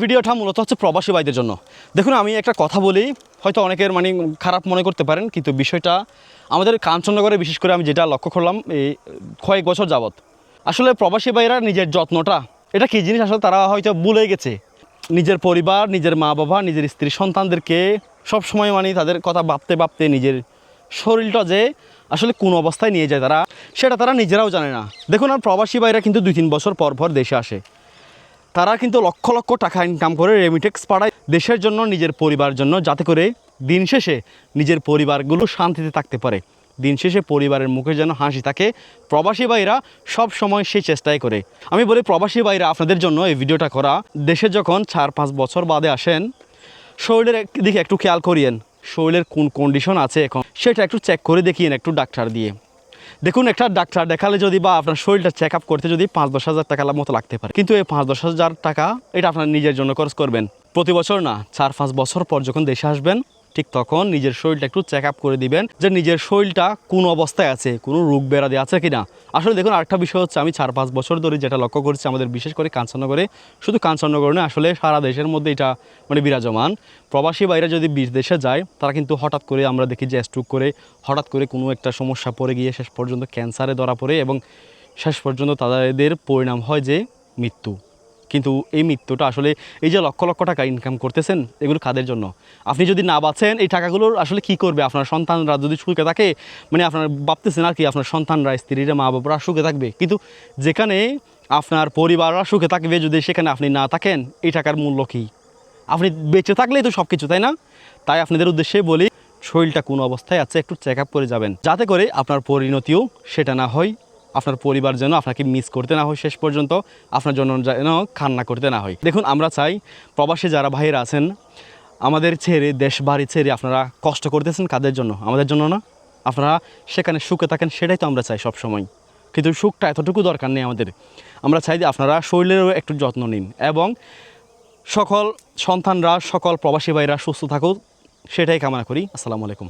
ভিডিওটা মূলত হচ্ছে প্রবাসী ভাইদের জন্য। দেখুন আমি একটা কথা বলি, হয়তো অনেকের খারাপ মনে করতে পারেন, কিন্তু বিষয়টা আমাদের কাঞ্চননগরে বিশেষ করে আমি যেটা লক্ষ্য করলাম এই কয়েক বছর যাবত, আসলে প্রবাসী ভাইরা নিজের যত্নটা এটা কী জিনিস আসলে তারা হয়তো ভুলে গেছে। নিজের পরিবার, নিজের মা বাবা, নিজের স্ত্রী সন্তানদেরকে সবসময় তাদের কথা ভাবতে ভাবতে নিজের শরীরটা যে আসলে কোন অবস্থায় নিয়ে যায় সেটা তারা নিজেরাও জানে না। দেখুন আর প্রবাসী ভাইরা কিন্তু 2-3 বছর পর পর দেশে আসে, তারা কিন্তু লক্ষ লক্ষ টাকা ইনকাম করে রেমিটেক্স পাঠায় দেশের জন্য, নিজের পরিবার জন্য, যাতে করে দিন শেষে নিজের পরিবারগুলো শান্তিতে থাকতে পারে, দিন শেষে পরিবারের মুখে যেন হাসি থাকে। প্রবাসী ভাইরা সব সময় সেই চেষ্টাই করে। আমি বলি প্রবাসী ভাইরা আপনাদের জন্য এই ভিডিওটা করা। দেশে যখন 4-5 বছর বাদে আসেন, শরীরের দিকে একটু খেয়াল করিয়েন, শরীরের কোন কন্ডিশন আছে এখন সেটা একটু চেক করে দেখিয়েন একটু ডাক্তার দিয়ে। দেখুন একটা ডাক্তার দেখালে যদি বা আপনার শরীরটা চেক আপ করতে যদি 5-10 হাজার টাকা মতো লাগতে পারে, কিন্তু এই 5-10 হাজার টাকা এটা আপনার নিজের জন্য খরচ করবেন প্রতি বছর না, 4-5 বছর পর যখন দেশে আসবেন ঠিক তখন নিজের শরীরটা একটু চেক আপ করে দিবেন যে নিজের শরীরটা কোন অবস্থায় আছে, কোনো রোগ ব্যাধি আছে কিনা। আসলে দেখুন আরেকটা বিষয় হচ্ছে, আমি 4-5 বছর ধরে যেটা লক্ষ্য করছি আমাদের বিশেষ করে কাঞ্চননগরে, শুধু কাঞ্চননগরে না আসলে সারা দেশের মধ্যে এটা বিরাজমান, প্রবাসী বাইরে যদি বিদেশে যায় তারা কিন্তু হঠাৎ করে আমরা দেখি যে স্ট্রোক করে, হঠাৎ করে কোনো একটা সমস্যা পড়ে গিয়ে শেষ পর্যন্ত ক্যান্সারে ধরা পড়ে এবং শেষ পর্যন্ত তাদের পরিণাম হয় যে মৃত্যু। কিন্তু এই মৃত্যুটা আসলে এই যে লক্ষ লক্ষ টাকা ইনকাম করতেছেন এগুলো কাদের জন্য? আপনি যদি না বাঁচেন এই টাকাগুলোর আসলে কি করবে? আপনার সন্তানরা যদি সুখে থাকে, আপনার ভাবতেছেন আর কি আপনার সন্তানরা, স্ত্রীরা, মা বাবারা সুখে থাকবে, কিন্তু যেখানে আপনার পরিবাররা সুখে থাকবে যদি সেখানে আপনি না থাকেন, এই টাকার মূল্য কী? আপনি বেঁচে থাকলেই তো সব কিছু, তাই না? তাই আপনাদের উদ্দেশ্যে বলি শরীরটা কোন অবস্থায় আছে একটু চেক আপ করে যাবেন, যাতে করে আপনার পরিণতিও সেটা না হয়, আপনার পরিবার যেন আপনাকে মিস করতে না হয়, শেষ পর্যন্ত আপনার জন্য যেন কান্না করতে না হয়। দেখুন আমরা চাই প্রবাসী যারা ভাইয়েরা আছেন আমাদের ছেড়ে, দেশ বাড়ি ছেড়ে আপনারা কষ্ট করতেছেন কাদের জন্য? আমাদের জন্য না? আপনারা সেখানে সুখে থাকেন সেটাই তো আমরা চাই সব সময়, কিন্তু সুখটা এতটুকু দরকার নেই আমাদের। আমরা চাই যে আপনারা শরীরেরও একটু যত্ন নিন এবং সকল সন্তানরা, সকল প্রবাসী ভাইরা সুস্থ থাকুক, সেটাই কামনা করি। আসসালামু আলাইকুম।